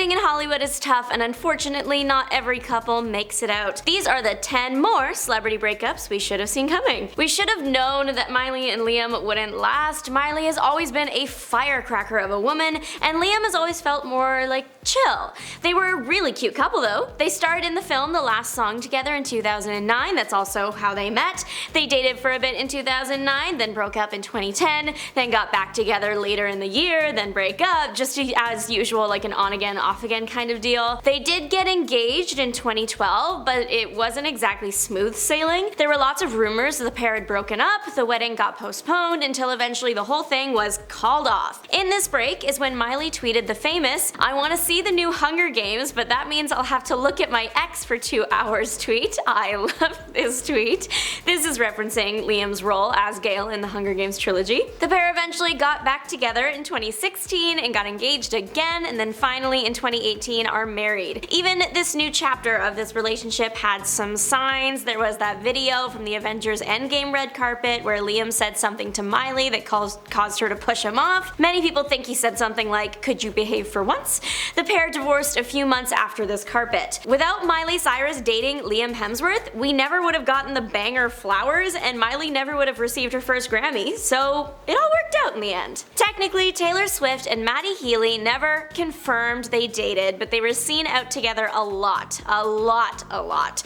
Living in Hollywood is tough, and unfortunately not every couple makes it out. These are the 10 more celebrity breakups we should have seen coming. We should have known that Miley and Liam wouldn't last. Miley has always been a firecracker of a woman, and Liam has always felt more like chill. They were a really cute couple though. They starred in the film The Last Song together in 2009, that's also how they met. They dated for a bit in 2009, then broke up in 2010, then got back together later in the year, then break up, just as usual, like an on again, off again kind of deal. They did get engaged in 2012, but it wasn't exactly smooth sailing. There were lots of rumors that the pair had broken up, the wedding got postponed until eventually the whole thing was called off. In this break is when Miley tweeted the famous, "I want to see the new Hunger Games, but that means I'll have to look at my ex for 2 hours" tweet. I love this tweet. This is referencing Liam's role as Gale in the Hunger Games trilogy. The pair eventually got back together in 2016 and got engaged again, and then finally in 2018 are married. Even this new chapter of this relationship had some signs. There was that video from the Avengers Endgame red carpet where Liam said something to Miley that caused her to push him off. Many people think he said something like, "Could you behave for once?" The pair divorced a few months after this carpet. Without Miley Cyrus dating Liam Hemsworth, we never would have gotten the banger Flowers, and Miley never would have received her first Grammy, so it all worked out in the end. Technically, Taylor Swift and Mattie Healey never confirmed they dated, but they were seen out together a lot.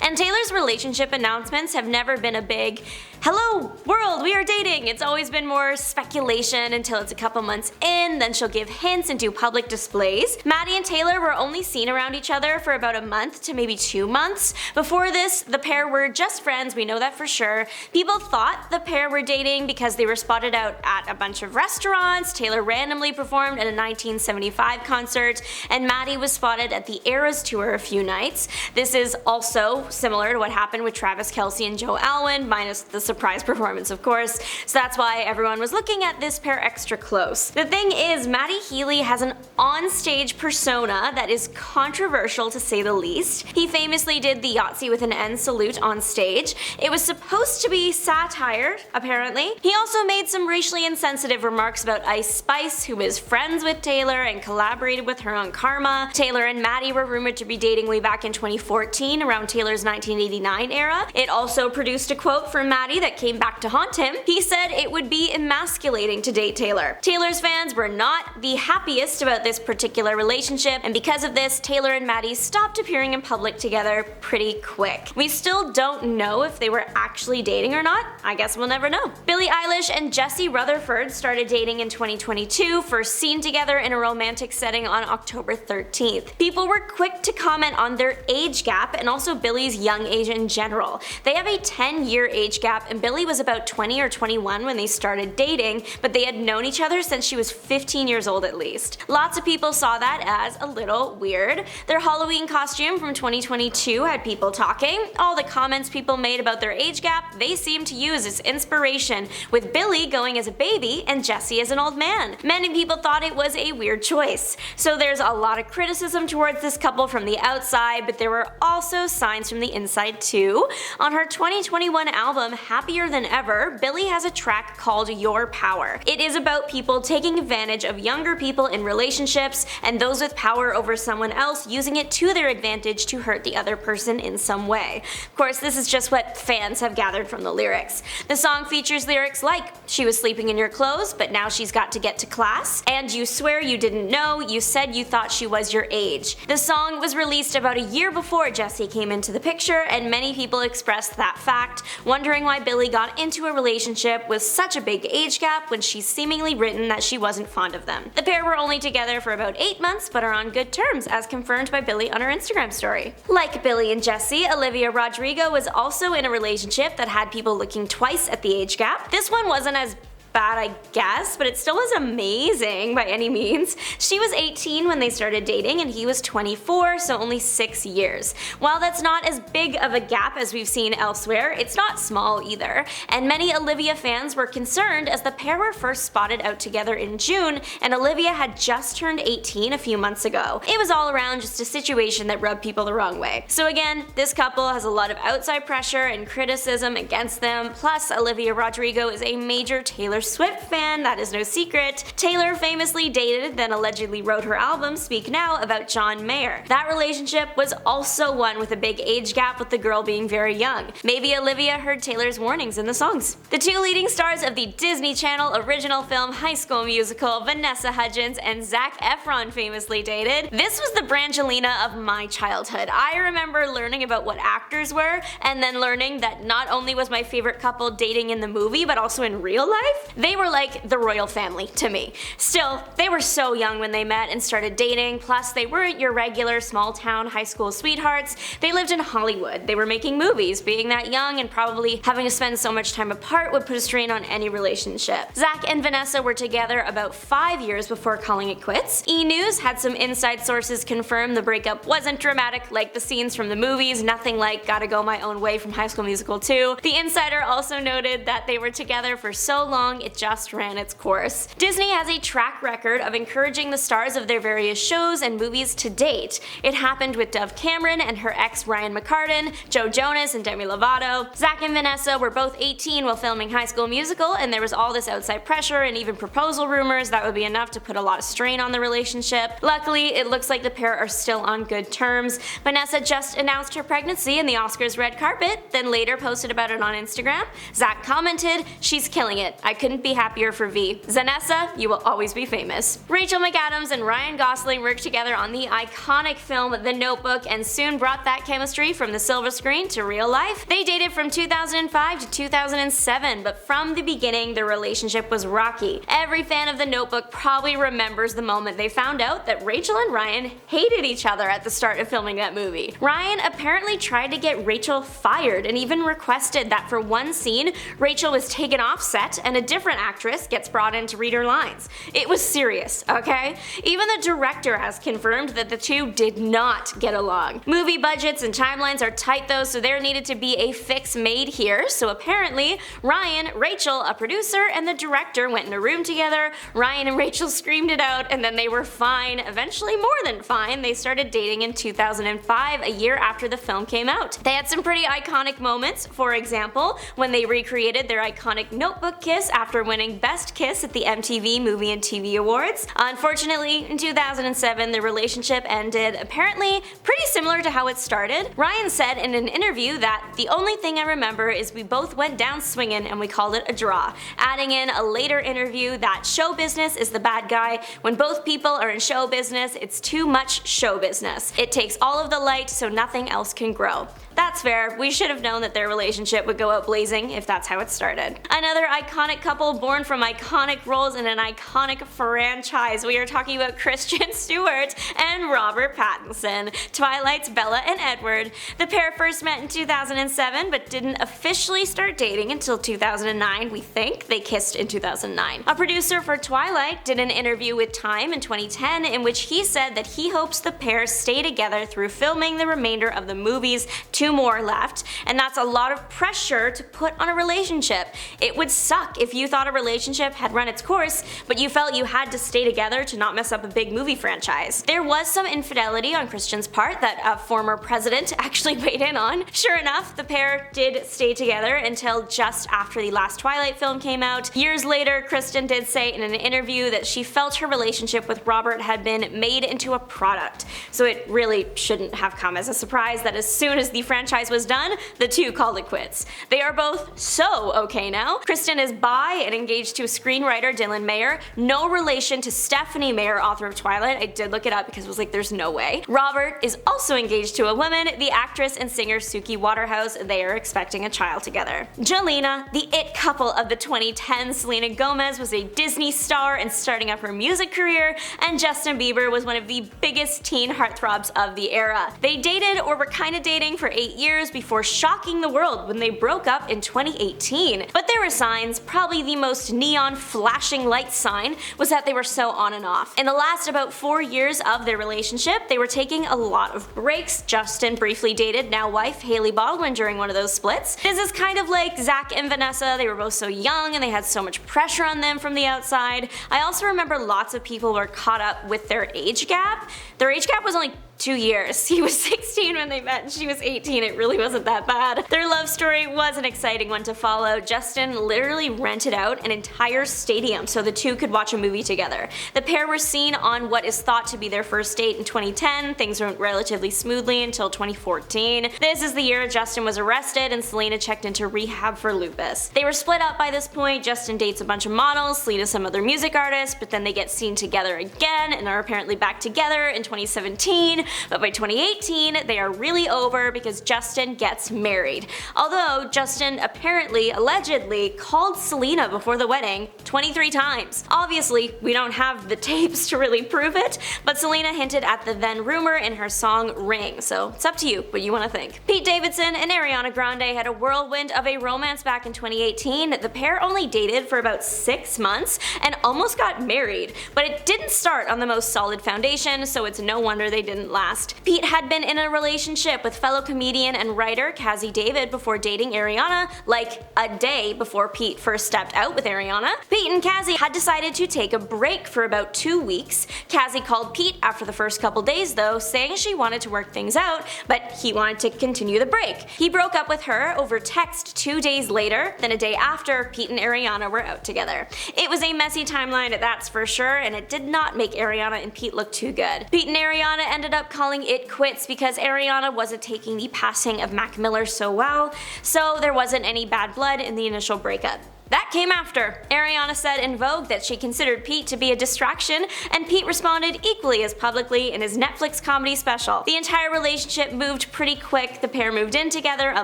And Taylor's relationship announcements have never been a big, "Hello world, we are dating." It's always been more speculation until it's a couple months in, then she'll give hints and do public displays. Mattie and Taylor were only seen around each other for about a month to maybe 2 months. Before this, the pair were just friends, we know that for sure. People thought the pair were dating because they were spotted out at a bunch of restaurants. Taylor randomly performed at a 1975 concert, and Mattie was spotted at the Eras tour a few nights. This is also similar to what happened with Travis Kelce and Joe Alwyn, minus the surprise performance of course, so that's why everyone was looking at this pair extra close. The thing is, Mattie Healey has an on-stage persona that is controversial to say the least. He famously did the Yahtzee with an N salute on stage. It was supposed to be satire, apparently. He also made some racially insensitive remarks about Ice Spice, who is friends with Taylor and collaborated with her on Karma. Taylor and Mattie were rumored to be dating way back in 2014, around Taylor's 1989 era. It also produced a quote from Mattie that came back to haunt him. He said it would be emasculating to date Taylor. Taylor's fans were not the happiest about this particular relationship, and because of this, Taylor and Mattie stopped appearing in public together pretty quick. We still don't know if they were actually dating or not. I guess we'll never know. Billie Eilish and Jesse Rutherford started dating in 2022, first seen together in a romantic setting on October 13th. People were quick to comment on their age gap and also Billie's young age in general. They have a 10-year age gap, and Billie was about 20 or 21 when they started dating, but they had known each other since she was 15 years old at least. Lots of people saw that as a little weird. Their Halloween costume from 2022 had people talking. All the comments people made about their age gap, they seemed to use as inspiration, with Billie going as a baby and Jesse as an old man. Many people thought it was a weird choice. So there's a lot of criticism towards this couple from the outside, but there were also signs from the inside too. On her 2021 album Happier Than Ever, Billie has a track called Your Power. It is about people taking advantage of younger people in relationships and those with power over someone else using it to their advantage to hurt the other person in some way. Of course, this is just what fans have gathered from the lyrics. The song features lyrics like, "She was sleeping in your clothes, but now she's got to get to class," and "You swear you didn't know, you said you thought she was your age." The song was released about a year before Jesse came into the picture, and many people expressed that fact, wondering why Billie got into a relationship with such a big age gap when she's seemingly written that she wasn't fond of them. The pair were only together for about 8 months, but are on good terms, as confirmed by Billie on her Instagram story. Like Billie and Jesse, Olivia Rodrigo was also in a relationship that had people looking twice at the age gap. This one wasn't as bad, I guess, but it still was amazing by any means. She was 18 when they started dating and he was 24, so only 6 years. While that's not as big of a gap as we've seen elsewhere, it's not small either, and many Olivia fans were concerned as the pair were first spotted out together in June and Olivia had just turned 18 a few months ago. It was all around just a situation that rubbed people the wrong way. So again, this couple has a lot of outside pressure and criticism against them, plus Olivia Rodrigo is a major Taylor Swift fan, that is no secret. Taylor famously dated, then allegedly wrote her album Speak Now about John Mayer. That relationship was also one with a big age gap, with the girl being very young. Maybe Olivia heard Taylor's warnings in the songs. The two leading stars of the Disney Channel original film High School Musical, Vanessa Hudgens and Zack Efron, famously dated. This was the Brangelina of my childhood. I remember learning about what actors were, and then learning that not only was my favorite couple dating in the movie, but also in real life. They were like the royal family to me. Still, they were so young when they met and started dating, plus they weren't your regular small-town high school sweethearts. They lived in Hollywood. They were making movies. Being that young and probably having to spend so much time apart would put a strain on any relationship. Zack and Vanessa were together about 5 years before calling it quits. E! News had some inside sources confirm the breakup wasn't dramatic like the scenes from the movies, nothing like Gotta Go My Own Way from High School Musical 2. The insider also noted that they were together for so long it just ran its course. Disney has a track record of encouraging the stars of their various shows and movies to date. It happened with Dove Cameron and her ex Ryan McCartan, Joe Jonas and Demi Lovato. Zack and Vanessa were both 18 while filming High School Musical, and there was all this outside pressure and even proposal rumors that would be enough to put a lot of strain on the relationship. Luckily, it looks like the pair are still on good terms. Vanessa just announced her pregnancy in the Oscars red carpet, then later posted about it on Instagram. Zack commented, "She's killing it. I couldn't be happier for V. Zanessa, you will always be famous." Rachel McAdams and Ryan Gosling worked together on the iconic film The Notebook and soon brought that chemistry from the silver screen to real life. They dated from 2005 to 2007, but from the beginning their relationship was rocky. Every fan of The Notebook probably remembers the moment they found out that Rachel and Ryan hated each other at the start of filming that movie. Ryan apparently tried to get Rachel fired and even requested that for one scene, Rachel was taken off set and a different actress gets brought in to read her lines. It was serious, okay? Even the director has confirmed that the two did not get along. Movie budgets and timelines are tight though, so there needed to be a fix made here, so apparently Ryan, Rachel, a producer, and the director went in a room together. Ryan and Rachel screamed it out and then they were fine, eventually more than fine. They started dating in 2005, a year after the film came out. They had some pretty iconic moments, for example, when they recreated their iconic Notebook kiss after winning Best Kiss at the MTV Movie and TV Awards. Unfortunately, in 2007, the relationship ended apparently pretty similar to how it started. Ryan said in an interview that "the only thing I remember is we both went down swinging and we called it a draw," adding in a later interview that show business is the bad guy. When both people are in show business, it's too much show business. It takes all of the light so nothing else can grow. That's fair. We should have known that their relationship would go out blazing if that's how it started. Another iconic couple born from iconic roles in an iconic franchise. We are talking about Kristen Stewart and Robert Pattinson, Twilight's Bella and Edward. The pair first met in 2007 but didn't officially start dating until 2009, we think. They kissed in 2009. A producer for Twilight did an interview with Time in 2010 in which he said that he hopes the pair stay together through filming the remainder of the movies. 2 more left, and that's a lot of pressure to put on a relationship. It would suck if you thought a relationship had run its course, but you felt you had to stay together to not mess up a big movie franchise. There was some infidelity on Kristen's part that a former president actually weighed in on. Sure enough, the pair did stay together until just after the last Twilight film came out. Years later, Kristen did say in an interview that she felt her relationship with Robert had been made into a product. So it really shouldn't have come as a surprise that as soon as the franchise was done, the two called it quits. They are both so okay now. Kristen is bi and engaged to screenwriter Dylan Mayer, no relation to Stephanie Meyer, author of Twilight. I did look it up because it was like, there's no way. Robert is also engaged to a woman, the actress and singer Suki Waterhouse. They are expecting a child together. Jelena, the it couple of the 2010s, Selena Gomez was a Disney star and starting up her music career, and Justin Bieber was one of the biggest teen heartthrobs of the era. They dated or were kinda dating for 8 years before shocking the world when they broke up in 2018. But there were signs. Probably the most neon flashing light sign was that they were so on and off. In the last about 4 years of their relationship, they were taking a lot of breaks. Justin briefly dated now wife Healey Baldwin during one of those splits. This is kind of like Zack and Vanessa. They were both so young and they had so much pressure on them from the outside. I also remember lots of people were caught up with their age gap. Their age gap was only 2 years. He was 16 when they met and she was 18. It really wasn't that bad. Their love story was an exciting one to follow. Justin literally rented out an entire stadium so the two could watch a movie together. The pair were seen on what is thought to be their first date in 2010. Things went relatively smoothly until 2014. This is the year Justin was arrested and Selena checked into rehab for lupus. They were split up by this point. Justin dates a bunch of models, Selena some other music artists, but then they get seen together again and are apparently back together in 2017. But by 2018, they are really over because Justin gets married. Although Justin apparently, allegedly, called Selena before the wedding 23 times. Obviously, we don't have the tapes to really prove it, but Selena hinted at the then rumor in her song Ring, so it's up to you what you want to think. Pete Davidson and Ariana Grande had a whirlwind of a romance back in 2018. The pair only dated for about 6 months and almost got married, but it didn't start on the most solid foundation, so it's no wonder they didn't last. Pete had been in a relationship with fellow comedian and writer Cassie David before dating Ariana, like a day before Pete first stepped out with Ariana. Pete and Cassie had decided to take a break for about 2 weeks. Cassie called Pete after the first couple days though, saying she wanted to work things out, but he wanted to continue the break. He broke up with her over text 2 days later, then a day after Pete and Ariana were out together. It was a messy timeline, that's for sure, and it did not make Ariana and Pete look too good. Pete and Ariana ended up calling it quits because Ariana wasn't taking the passing of Mac Miller so well, so there wasn't any bad blood in the initial breakup. That came after. Ariana said in Vogue that she considered Pete to be a distraction, and Pete responded equally as publicly in his Netflix comedy special. The entire relationship moved pretty quick. The pair moved in together a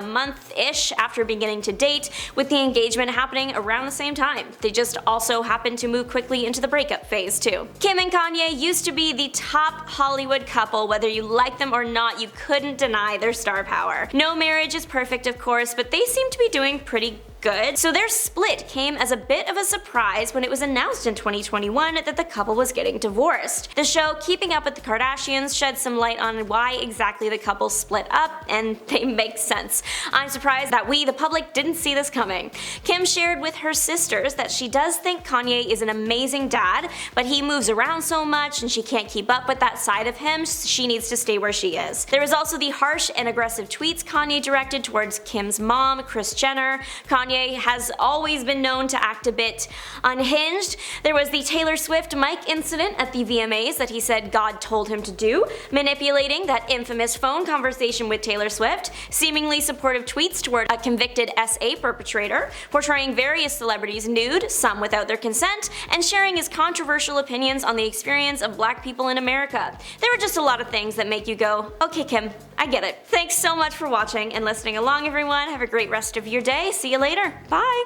month-ish after beginning to date, with the engagement happening around the same time. They just also happened to move quickly into the breakup phase too. Kim and Kanye used to be the top Hollywood couple. Whether you like them or not, you couldn't deny their star power. No marriage is perfect, of course, but they seem to be doing pretty good. So their split came as a bit of a surprise when it was announced in 2021 that the couple was getting divorced. The show Keeping Up with the Kardashians shed some light on why exactly the couple split up, and they make sense. I'm surprised that we, the public, didn't see this coming. Kim shared with her sisters that she does think Kanye is an amazing dad, but he moves around so much and she can't keep up with that side of him. She needs to stay where she is. There was also the harsh and aggressive tweets Kanye directed towards Kim's mom, Kris Jenner. Kanye has always been known to act a bit unhinged. There was the Taylor Swift mic incident at the VMAs that he said God told him to do, manipulating that infamous phone conversation with Taylor Swift, seemingly supportive tweets toward a convicted SA perpetrator, portraying various celebrities nude, some without their consent, and sharing his controversial opinions on the experience of black people in America. There were just a lot of things that make you go, okay Kim, I get it. Thanks so much for watching and listening along everyone. Have a great rest of your day. See you later. Bye!